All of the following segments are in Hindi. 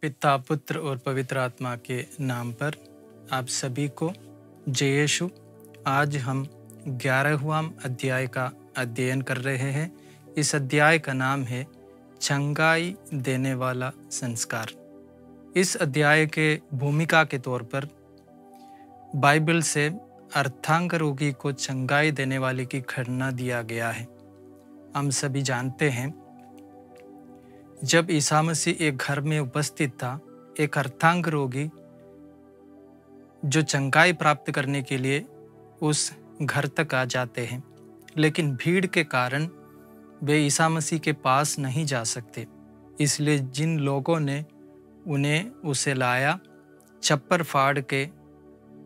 पिता, पुत्र और पवित्र आत्मा के नाम पर आप सभी को जय यीशु। आज हम 11वां अध्याय का अध्ययन कर रहे हैं। इस अध्याय का नाम है चंगाई देने वाला संस्कार। इस अध्याय के भूमिका के तौर पर बाइबल से अर्थांग रोगी को चंगाई देने वाले की घटना दिया गया है। हम सभी जानते हैं, जब ईसा मसीह एक घर में उपस्थित था, एक अर्थांग रोगी जो चंगाई प्राप्त करने के लिए उस घर तक आ जाते हैं, लेकिन भीड़ के कारण वे ईसा मसीह के पास नहीं जा सकते। इसलिए जिन लोगों ने उन्हें उसे लाया, छप्पर फाड़ के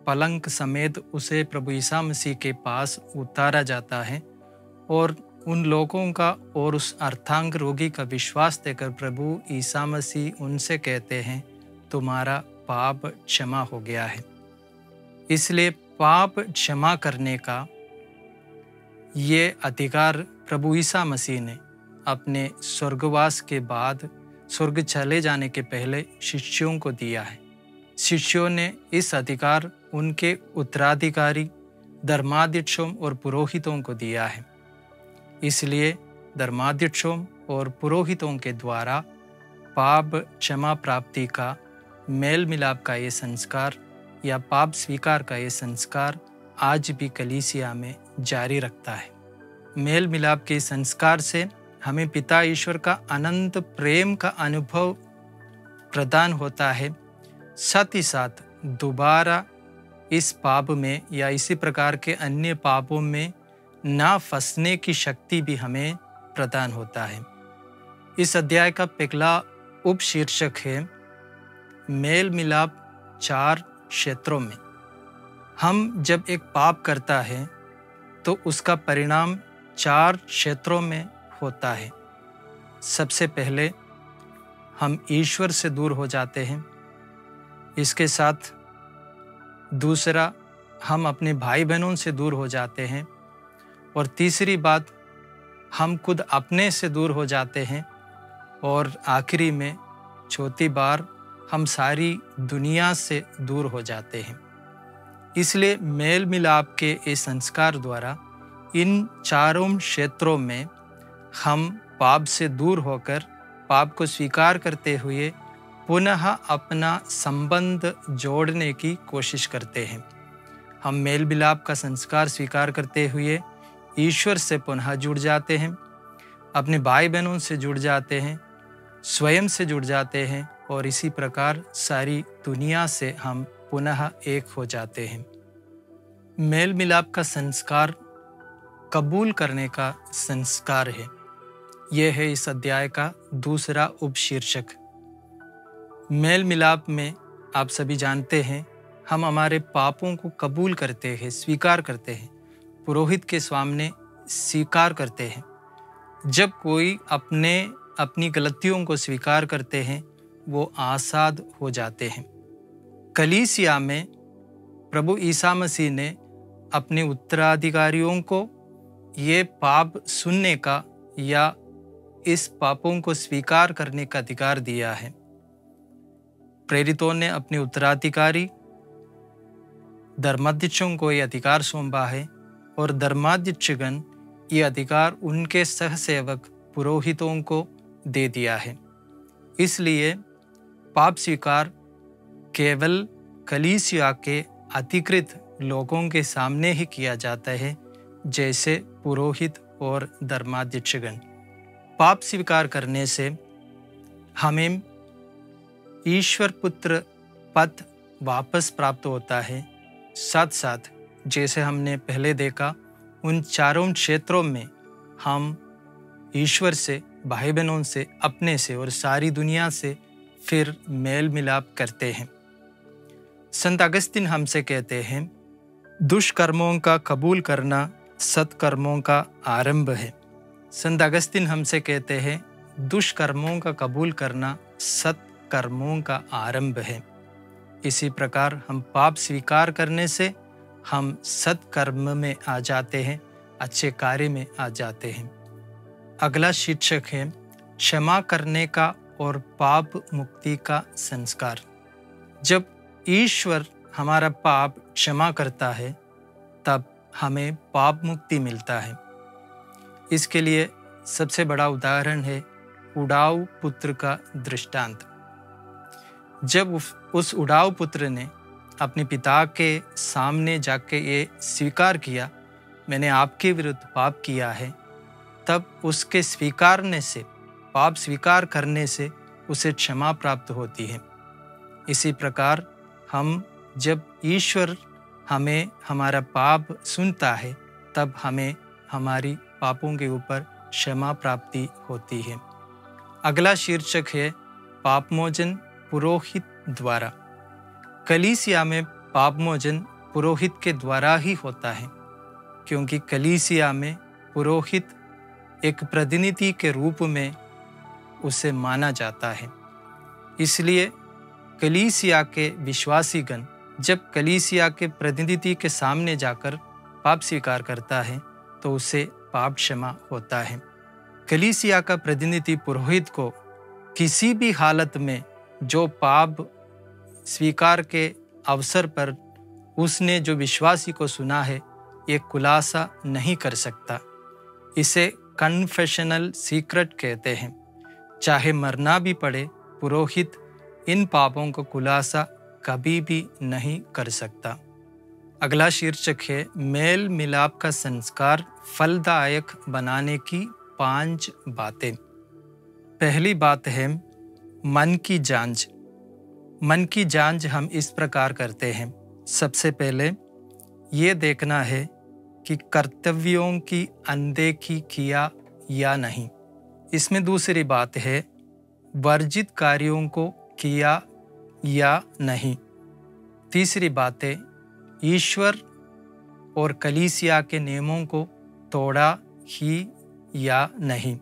पलंग समेत उसे प्रभु ईसा मसीह के पास उतारा जाता है और उन लोगों का और उस अर्थांग रोगी का विश्वास देकर प्रभु ईसा मसीह उनसे कहते हैं, तुम्हारा पाप क्षमा हो गया है। इसलिए पाप क्षमा करने का ये अधिकार प्रभु ईसा मसीह ने अपने स्वर्गवास के बाद, स्वर्ग चले जाने के पहले शिष्यों को दिया है। शिष्यों ने इस अधिकार उनके उत्तराधिकारी धर्माध्यक्षों और पुरोहितों को दिया है। इसलिए धर्माध्यक्षों और पुरोहितों के द्वारा पाप क्षमा प्राप्ति का, मेल मिलाप का ये संस्कार या पाप स्वीकार का ये संस्कार आज भी कलीसिया में जारी रखता है। मेल मिलाप के संस्कार से हमें पिता ईश्वर का अनंत प्रेम का अनुभव प्रदान होता है। साथ ही साथ दोबारा इस पाप में या इसी प्रकार के अन्य पापों में ना फंसने की शक्ति भी हमें प्रदान होता है। इस अध्याय का पहला उपशीर्षक है मेल मिलाप 4 क्षेत्रों में। हम जब एक पाप करता है तो उसका परिणाम 4 क्षेत्रों में होता है। सबसे पहले हम ईश्वर से दूर हो जाते हैं। इसके साथ दूसरा, हम अपने भाई बहनों से दूर हो जाते हैं। और तीसरी बात, हम खुद अपने से दूर हो जाते हैं। और आखिरी में चौथी बार, हम सारी दुनिया से दूर हो जाते हैं। इसलिए मेल मिलाप के इस संस्कार द्वारा इन चारों क्षेत्रों में हम पाप से दूर होकर, पाप को स्वीकार करते हुए पुनः अपना संबंध जोड़ने की कोशिश करते हैं। हम मेल मिलाप का संस्कार स्वीकार करते हुए ईश्वर से पुनः जुड़ जाते हैं, अपने भाई बहनों से जुड़ जाते हैं, स्वयं से जुड़ जाते हैं और इसी प्रकार सारी दुनिया से हम पुनः एक हो जाते हैं। मेल मिलाप का संस्कार कबूल करने का संस्कार है। यह है इस अध्याय का दूसरा उपशीर्षक। मेल मिलाप में आप सभी जानते हैं, हम हमारे पापों को कबूल करते हैं, स्वीकार करते हैं, पुरोहित के सामने स्वीकार करते हैं। जब कोई अपनी गलतियों को स्वीकार करते हैं, वो आज़ाद हो जाते हैं। कलीसिया में प्रभु ईसा मसीह ने अपने उत्तराधिकारियों को ये पाप सुनने का या इस पापों को स्वीकार करने का अधिकार दिया है। प्रेरितों ने अपने उत्तराधिकारी धर्माध्यक्षों को ये अधिकार सौंपा है और धर्माध्यक्षगण ये अधिकार उनके सहसेवक पुरोहितों को दे दिया है। इसलिए पाप स्वीकार केवल कलीसिया के अधिकृत लोगों के सामने ही किया जाता है, जैसे पुरोहित और धर्माध्यक्षगण। पाप स्वीकार करने से हमें ईश्वर पुत्र पद वापस प्राप्त होता है। साथ साथ जैसे हमने पहले देखा, उन चारों क्षेत्रों में हम ईश्वर से, भाई बहनों से, अपने से और सारी दुनिया से फिर मेल मिलाप करते हैं। संत अगस्तीन हमसे कहते हैं, दुष्कर्मों का कबूल करना सत्कर्मों का आरंभ है। संत अगस्तीन हमसे कहते हैं, दुष्कर्मों का कबूल करना सत्कर्मों का आरंभ है। इसी प्रकार हम पाप स्वीकार करने से हम सत्कर्म में आ जाते हैं, अच्छे कार्य में आ जाते हैं। अगला शीर्षक है क्षमा करने का और पाप मुक्ति का संस्कार। जब ईश्वर हमारा पाप क्षमा करता है तब हमें पाप मुक्ति मिलता है। इसके लिए सबसे बड़ा उदाहरण है उड़ाऊ पुत्र का दृष्टांत। जब उस उड़ाऊ पुत्र ने अपने पिता के सामने जाके ये स्वीकार किया, मैंने आपके विरुद्ध पाप किया है, तब उसके स्वीकारने से, पाप स्वीकार करने से उसे क्षमा प्राप्त होती है। इसी प्रकार हम जब ईश्वर हमें हमारा पाप सुनता है तब हमें हमारी पापों के ऊपर क्षमा प्राप्ति होती है। अगला शीर्षक है पापमोचन पुरोहित द्वारा। कलीसिया में पापमोचन पुरोहित के द्वारा ही होता है, क्योंकि कलीसिया में पुरोहित एक प्रतिनिधि के रूप में उसे माना जाता है। इसलिए कलीसिया के विश्वासीगण जब कलीसिया के प्रतिनिधि के सामने जाकर पाप स्वीकार करता है तो उसे पाप क्षमा होता है। कलीसिया का प्रतिनिधि पुरोहित को किसी भी हालत में जो पाप स्वीकार के अवसर पर उसने जो विश्वासी को सुना है ये खुलासा नहीं कर सकता। इसे कन्फेशनल सीक्रेट कहते हैं। चाहे मरना भी पड़े, पुरोहित इन पापों को खुलासा कभी भी नहीं कर सकता। अगला शीर्षक है मेल मिलाप का संस्कार फलदायक बनाने की 5 बातें। पहली बात है मन की जांच। मन की जांच हम इस प्रकार करते हैं। सबसे पहले ये देखना है कि कर्तव्यों की अनदेखी किया या नहीं। इसमें दूसरी बात है वर्जित कार्यों को किया या नहीं। तीसरी बात है ईश्वर और कलीसिया के नियमों को तोड़ा ही या नहीं।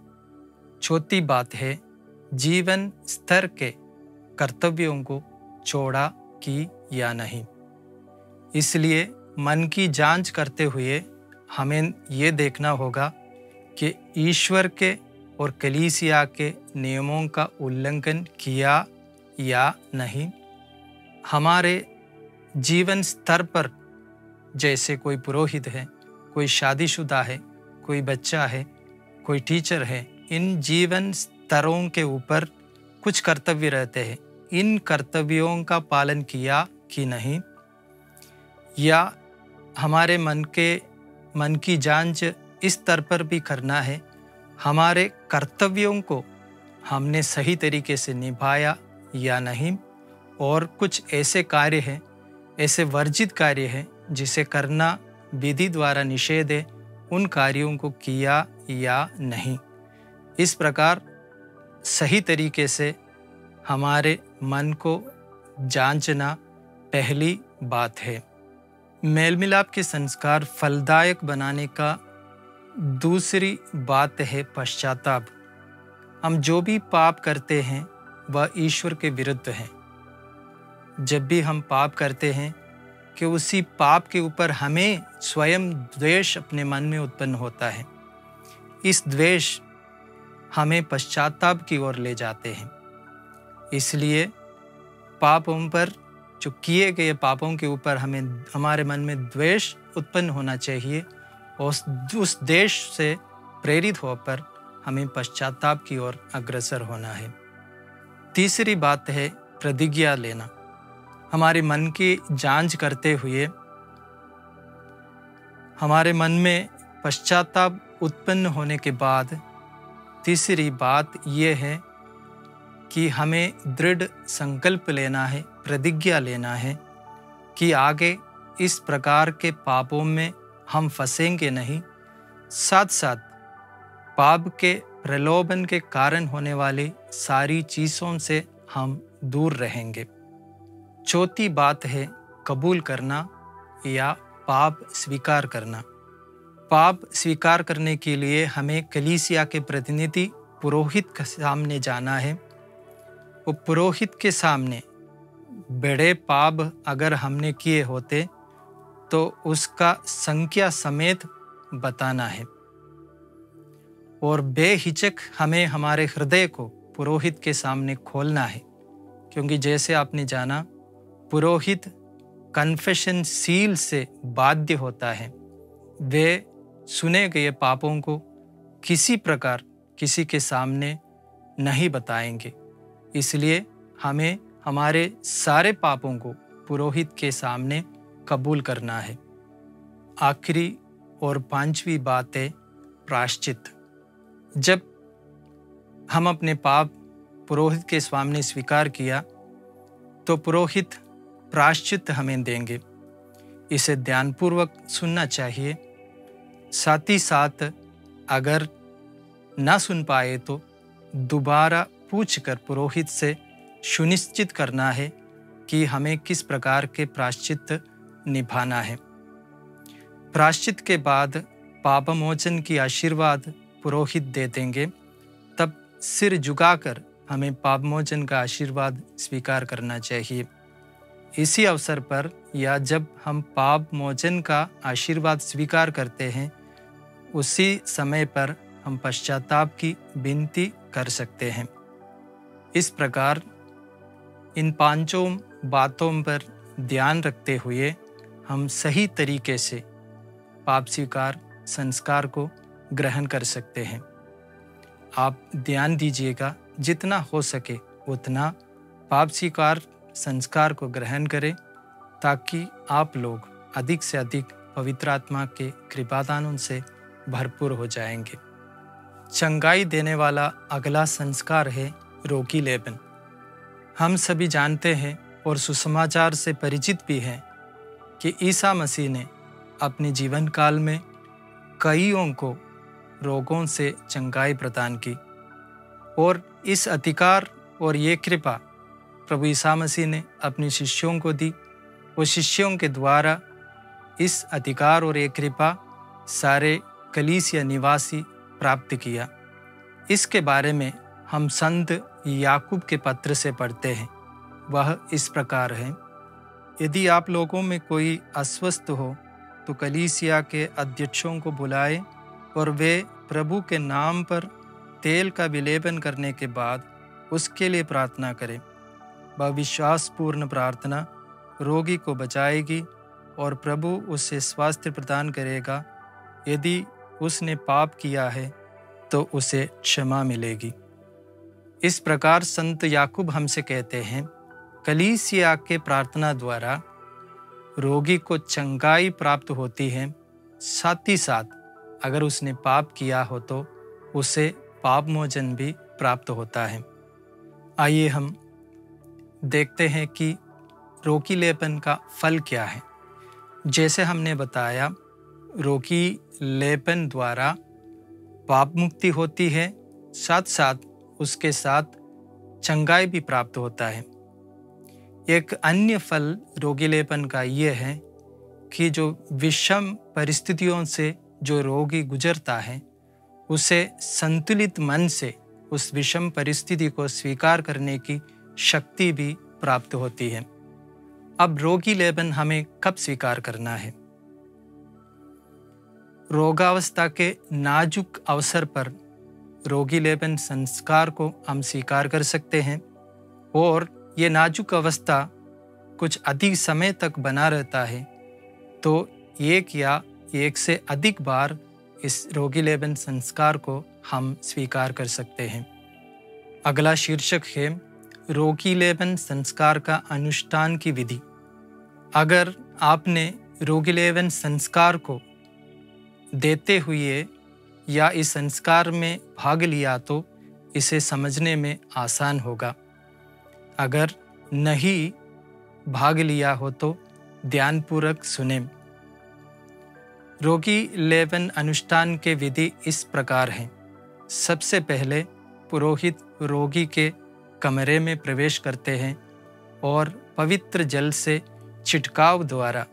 चौथी बात है जीवन स्तर के कर्तव्यों को छोड़ा कि या नहीं। इसलिए मन की जांच करते हुए हमें ये देखना होगा कि ईश्वर के और कलीसिया के नियमों का उल्लंघन किया या नहीं। हमारे जीवन स्तर पर, जैसे कोई पुरोहित है, कोई शादीशुदा है, कोई बच्चा है, कोई टीचर है, इन जीवन स्तरों के ऊपर कुछ कर्तव्य रहते हैं। इन कर्तव्यों का पालन किया कि नहीं, या हमारे मन की जांच इस स्तर पर भी करना है हमारे कर्तव्यों को हमने सही तरीके से निभाया या नहीं। और कुछ ऐसे कार्य हैं, ऐसे वर्जित कार्य हैं जिसे करना विधि द्वारा निषेध है, उन कार्यों को किया या नहीं। इस प्रकार सही तरीके से हमारे मन को जांचना पहली बात है। मेल मिलाप के संस्कार फलदायक बनाने का दूसरी बात है पश्चाताप। हम जो भी पाप करते हैं वह ईश्वर के विरुद्ध है। जब भी हम पाप करते हैं कि उसी पाप के ऊपर हमें स्वयं द्वेष अपने मन में उत्पन्न होता है। इस द्वेष हमें पश्चाताप की ओर ले जाते हैं। इसलिए पापों पर, जो किए गए पापों के ऊपर हमें हमारे मन में द्वेष उत्पन्न होना चाहिए और उस द्वेष से प्रेरित होकर हमें पश्चाताप की ओर अग्रसर होना है। तीसरी बात है प्रतिज्ञा लेना। हमारे मन की जांच करते हुए हमारे मन में पश्चाताप उत्पन्न होने के बाद तीसरी बात यह है कि हमें दृढ़ संकल्प लेना है, प्रतिज्ञा लेना है कि आगे इस प्रकार के पापों में हम फंसेंगे नहीं। साथ साथ पाप के प्रलोभन के कारण होने वाली सारी चीज़ों से हम दूर रहेंगे। चौथी बात है कबूल करना या पाप स्वीकार करना। पाप स्वीकार करने के लिए हमें कलीसिया के प्रतिनिधि पुरोहित के सामने जाना है। वो पुरोहित के सामने बड़े पाप अगर हमने किए होते तो उसका संख्या समेत बताना है और बेहिचक हमें हमारे हृदय को पुरोहित के सामने खोलना है, क्योंकि जैसे आपने जाना पुरोहित कन्फेशन सील से बाध्य होता है। वे सुने गए पापों को किसी प्रकार किसी के सामने नहीं बताएंगे। इसलिए हमें हमारे सारे पापों को पुरोहित के सामने कबूल करना है। आखिरी और पांचवी बात है प्रायश्चित। जब हम अपने पाप पुरोहित के सामने स्वीकार किया तो पुरोहित प्रायश्चित हमें देंगे। इसे ध्यानपूर्वक सुनना चाहिए। साथ ही साथ अगर ना सुन पाए तो दोबारा पूछकर पुरोहित से सुनिश्चित करना है कि हमें किस प्रकार के प्रायश्चित निभाना है। प्रायश्चित के बाद पापमोचन की आशीर्वाद पुरोहित दे देंगे। तब सिर झुकाकर हमें पापमोचन का आशीर्वाद स्वीकार करना चाहिए। इसी अवसर पर या जब हम पाप मोचन का आशीर्वाद स्वीकार करते हैं, उसी समय पर हम पश्चाताप की विनती कर सकते हैं। इस प्रकार इन पांचों बातों पर ध्यान रखते हुए हम सही तरीके से पाप स्वीकार संस्कार को ग्रहण कर सकते हैं। आप ध्यान दीजिएगा, जितना हो सके उतना पाप स्वीकार संस्कार को ग्रहण करें, ताकि आप लोग अधिक से अधिक पवित्र आत्मा के कृपादानों से भरपूर हो जाएंगे। चंगाई देने वाला अगला संस्कार है रोगी लेपन। हम सभी जानते हैं और सुसमाचार से परिचित भी हैं कि ईसा मसीह ने अपने जीवन काल में कईयों को रोगों से चंगाई प्रदान की, और इस अधिकार और ये कृपा प्रभु ईसा मसीह ने अपने शिष्यों को दी। वो शिष्यों के द्वारा इस अधिकार और ये कृपा सारे कलीसिया निवासी प्राप्त किया। इसके बारे में हम संत याकूब के पत्र से पढ़ते हैं। वह इस प्रकार है, यदि आप लोगों में कोई अस्वस्थ हो तो कलीसिया के अध्यक्षों को बुलाए और वे प्रभु के नाम पर तेल का विलेपन करने के बाद उसके लिए प्रार्थना करें। वह विश्वासपूर्ण प्रार्थना रोगी को बचाएगी और प्रभु उसे स्वास्थ्य प्रदान करेगा। यदि उसने पाप किया है तो उसे क्षमा मिलेगी। इस प्रकार संत याकूब हमसे कहते हैं, कलीसिया के प्रार्थना द्वारा रोगी को चंगाई प्राप्त होती है। साथ ही साथ अगर उसने पाप किया हो तो उसे पाप मोचन भी प्राप्त होता है। आइए हम देखते हैं कि रोगी लेपन का फल क्या है। जैसे हमने बताया, रोगी लेपन द्वारा पाप मुक्ति होती है, साथ साथ उसके साथ चंगाई भी प्राप्त होता है। एक अन्य फल रोगी लेपन का ये है कि जो विषम परिस्थितियों से जो रोगी गुजरता है, उसे संतुलित मन से उस विषम परिस्थिति को स्वीकार करने की शक्ति भी प्राप्त होती है। अब रोगी लेपन हमें कब स्वीकार करना है? रोगावस्था के नाजुक अवसर पर रोगी लेपन संस्कार को हम स्वीकार कर सकते हैं, और ये नाजुक अवस्था कुछ अधिक समय तक बना रहता है, तो एक या एक से अधिक बार इस रोगी लेपन संस्कार को हम स्वीकार कर सकते हैं। अगला शीर्षक है रोगी लेपन संस्कार का अनुष्ठान की विधि। अगर आपने रोगी लेपन संस्कार को देते हुए या इस संस्कार में भाग लिया तो इसे समझने में आसान होगा। अगर नहीं भाग लिया हो तो ध्यानपूर्वक सुने। रोगी लेपन अनुष्ठान के विधि इस प्रकार है। सबसे पहले पुरोहित रोगी के कमरे में प्रवेश करते हैं और पवित्र जल से छिड़काव द्वारा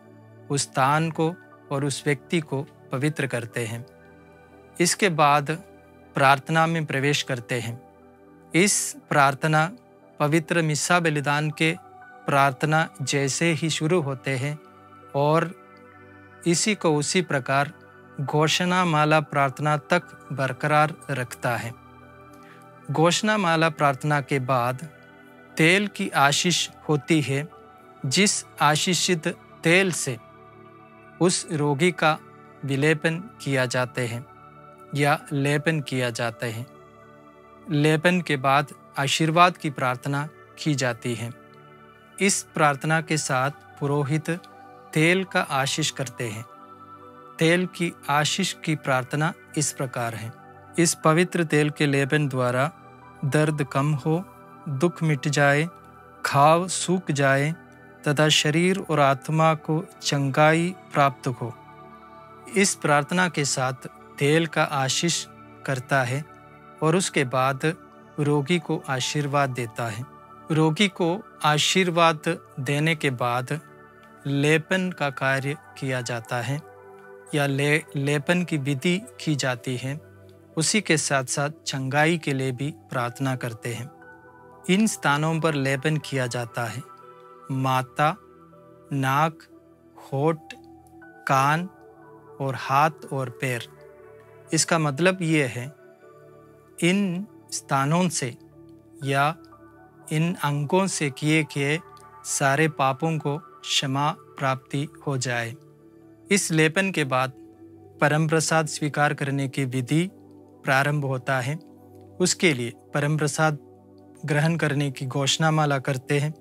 उस स्थान को और उस व्यक्ति को पवित्र करते हैं। इसके बाद प्रार्थना में प्रवेश करते हैं। इस प्रार्थना पवित्र मिस्सा बलिदान के प्रार्थना जैसे ही शुरू होते हैं और इसी को उसी प्रकार घोषणा माला प्रार्थना तक बरकरार रखता है। घोषणामाला प्रार्थना के बाद तेल की आशीष होती है, जिस आशीषित तेल से उस रोगी का विलेपन किया जाता है या लेपन किया जाता है। लेपन के बाद आशीर्वाद की प्रार्थना की जाती है। इस प्रार्थना के साथ पुरोहित तेल का आशीष करते हैं। तेल की आशीष की प्रार्थना इस प्रकार है। इस पवित्र तेल के लेपन द्वारा दर्द कम हो, दुख मिट जाए, घाव सूख जाए तथा शरीर और आत्मा को चंगाई प्राप्त हो। इस प्रार्थना के साथ तेल का आशीष करता है और उसके बाद रोगी को आशीर्वाद देता है। रोगी को आशीर्वाद देने के बाद लेपन का कार्य किया जाता है या लेपन की विधि की जाती है। उसी के साथ साथ चंगाई के लिए भी प्रार्थना करते हैं। इन स्थानों पर लेपन किया जाता है। माथा, नाक, होठ, कान और हाथ और पैर। इसका मतलब ये है, इन स्थानों से या इन अंगों से किए गए सारे पापों को क्षमा प्राप्ति हो जाए। इस लेपन के बाद परम प्रसाद स्वीकार करने की विधि प्रारंभ होता है। उसके लिए परम प्रसाद ग्रहण करने की घोषणामाला करते हैं।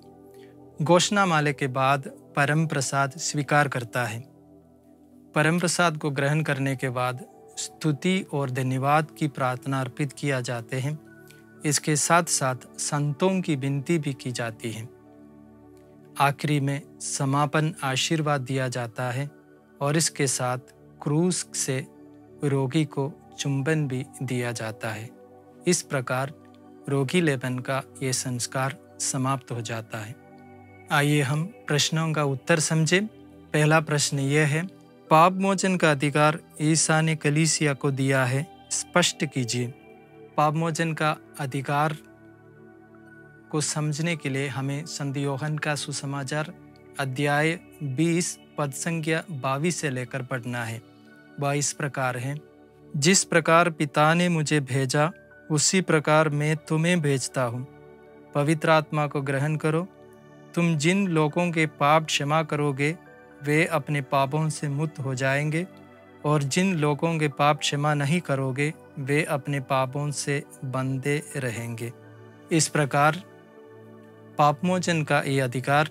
घोषणामाला के बाद परम प्रसाद स्वीकार करता है। परम प्रसाद को ग्रहण करने के बाद स्तुति और धन्यवाद की प्रार्थना अर्पित किया जाते हैं। इसके साथ साथ संतों की विनती भी की जाती है। आखिरी में समापन आशीर्वाद दिया जाता है और इसके साथ क्रूस से रोगी को चुंबन भी दिया जाता है। इस प्रकार रोगी लेपन का ये संस्कार समाप्त हो जाता है। आइए हम प्रश्नों का उत्तर समझें। पहला प्रश्न यह है, पाप मोचन का अधिकार ईसा ने कलीसिया को दिया है, स्पष्ट कीजिए। पाप मोचन का अधिकार को समझने के लिए हमें संत यूहन्ना का सुसमाचार अध्याय 20 पद संख्या 22 से लेकर पढ़ना है। वह इस प्रकार है, जिस प्रकार पिता ने मुझे भेजा उसी प्रकार मैं तुम्हें भेजता हूँ। पवित्र आत्मा को ग्रहण करो। तुम जिन लोगों के पाप क्षमा करोगे वे अपने पापों से मुक्त हो जाएंगे, और जिन लोगों के पाप क्षमा नहीं करोगे वे अपने पापों से बंधे रहेंगे। इस प्रकार पापमोचन का ये अधिकार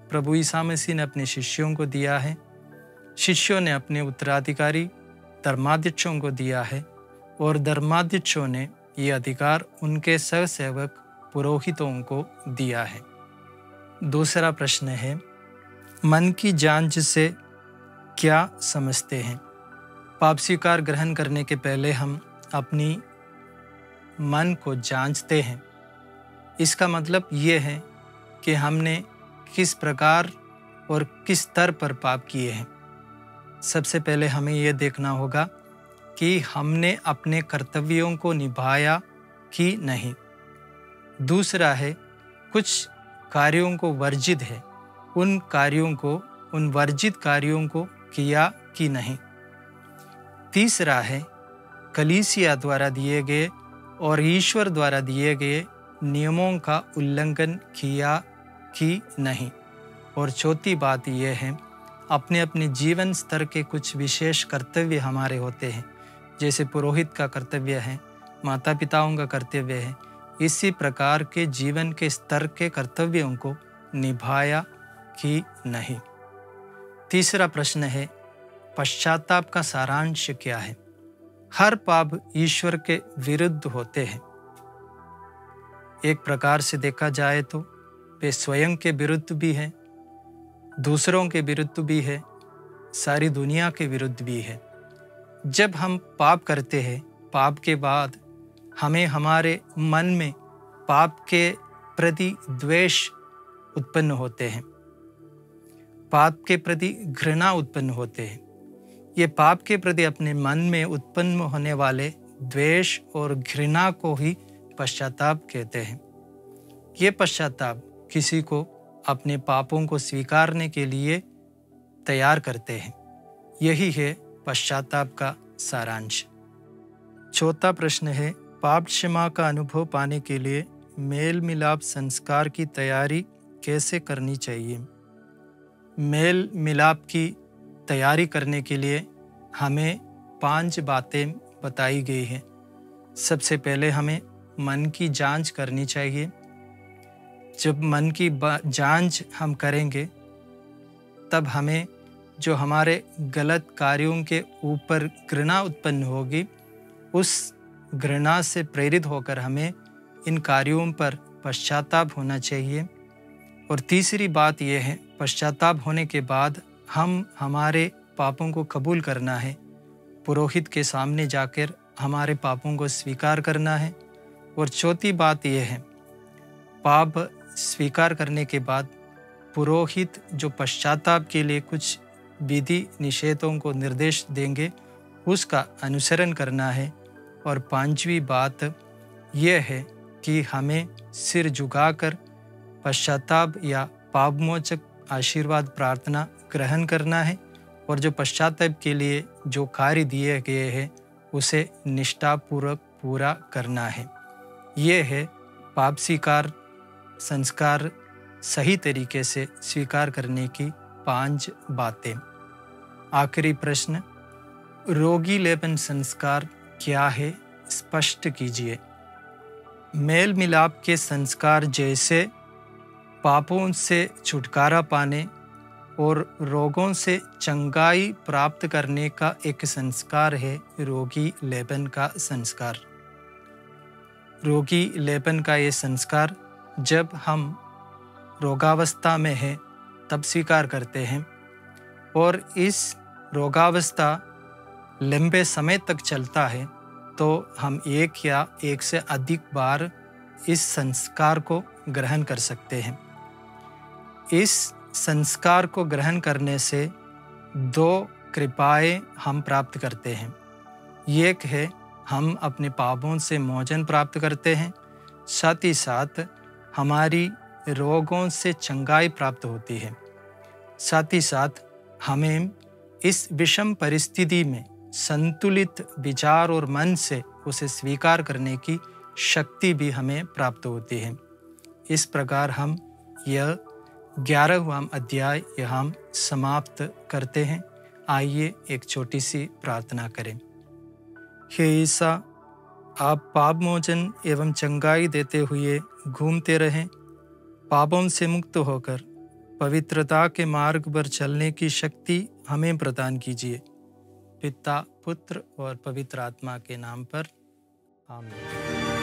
प्रभु ईसा मसीह ने अपने शिष्यों को दिया है। शिष्यों ने अपने उत्तराधिकारी धर्माध्यक्षों को दिया है और धर्माध्यक्षों ने ये अधिकार उनके सहसेवक पुरोहितों को दिया है। दूसरा प्रश्न है, मन की जांच से क्या समझते हैं? पाप स्वीकार ग्रहण करने के पहले हम अपनी मन को जांचते हैं। इसका मतलब ये है कि हमने किस प्रकार और किस स्तर पर पाप किए हैं। सबसे पहले हमें यह देखना होगा कि हमने अपने कर्तव्यों को निभाया कि नहीं। दूसरा है, कुछ कार्यों को वर्जित है, उन वर्जित कार्यों को किया कि नहीं। तीसरा है, कलीसिया द्वारा दिए गए और ईश्वर द्वारा दिए गए नियमों का उल्लंघन किया कि नहीं। और चौथी बात यह है, अपने अपने जीवन स्तर के कुछ विशेष कर्तव्य हमारे होते हैं, जैसे पुरोहित का कर्तव्य है, माता पिताओं का कर्तव्य है। इसी प्रकार के जीवन के स्तर के कर्तव्यों को निभाया कि नहीं। तीसरा प्रश्न है, पश्चाताप का सारांश क्या है? हर पाप ईश्वर के विरुद्ध होते हैं। एक प्रकार से देखा जाए तो वे स्वयं के विरुद्ध भी हैं, दूसरों के विरुद्ध भी है, सारी दुनिया के विरुद्ध भी है। जब हम पाप करते हैं, पाप के बाद हमें हमारे मन में पाप के प्रति द्वेष उत्पन्न होते हैं, पाप के प्रति घृणा उत्पन्न होते हैं। ये पाप के प्रति अपने मन में उत्पन्न होने वाले द्वेष और घृणा को ही पश्चाताप कहते हैं। ये पश्चाताप किसी को अपने पापों को स्वीकारने के लिए तैयार करते हैं। यही है पश्चाताप का सारांश। चौथा प्रश्न है, पाप क्षमा का अनुभव पाने के लिए मेल मिलाप संस्कार की तैयारी कैसे करनी चाहिए? मेल मिलाप की तैयारी करने के लिए हमें 5 बातें बताई गई हैं। सबसे पहले हमें मन की जांच करनी चाहिए। जब मन की जांच हम करेंगे तब हमें जो हमारे गलत कार्यों के ऊपर घृणा उत्पन्न होगी, उस घृणा से प्रेरित होकर हमें इन कार्यों पर पश्चाताप होना चाहिए। और तीसरी बात यह है, पश्चाताप होने के बाद हम हमारे पापों को कबूल करना है, पुरोहित के सामने जाकर हमारे पापों को स्वीकार करना है। और चौथी बात यह है, पाप स्वीकार करने के बाद पुरोहित जो पश्चाताप के लिए कुछ विधि निषेधों को निर्देश देंगे, उसका अनुसरण करना है। और 5वीं बात यह है कि हमें सिर झुकाकर पश्चाताप या पापमोचक आशीर्वाद प्रार्थना ग्रहण करना है। और जो पश्चाताप के लिए जो कार्य दिए गए हैं उसे निष्ठापूर्वक पूरा करना है। ये है पाप स्वीकार संस्कार सही तरीके से स्वीकार करने की 5 बातें। आखिरी प्रश्न, रोगी लेपन संस्कार क्या है, स्पष्ट कीजिए। मेल मिलाप के संस्कार जैसे पापों से छुटकारा पाने और रोगों से चंगाई प्राप्त करने का एक संस्कार है रोगी लेपन का संस्कार। रोगी लेपन का ये संस्कार जब हम रोगावस्था में हैं तब स्वीकार करते हैं, और इस रोगावस्था लंबे समय तक चलता है तो हम एक या एक से अधिक बार इस संस्कार को ग्रहण कर सकते हैं। इस संस्कार को ग्रहण करने से 2 कृपाएं हम प्राप्त करते हैं। एक है, हम अपने पापों से मोचन प्राप्त करते हैं, साथ ही साथ हमारी रोगों से चंगाई प्राप्त होती है। साथ ही साथ हमें इस विषम परिस्थिति में संतुलित विचार और मन से उसे स्वीकार करने की शक्ति भी हमें प्राप्त होती है। इस प्रकार हम यह 11वां अध्याय यहाँ समाप्त करते हैं। आइए एक छोटी सी प्रार्थना करें। हे ईसा, आप पाप मोचन एवं चंगाई देते हुए घूमते रहें। पापों से मुक्त होकर पवित्रता के मार्ग पर चलने की शक्ति हमें प्रदान कीजिए। पिता, पुत्र और पवित्र आत्मा के नाम पर आमीन।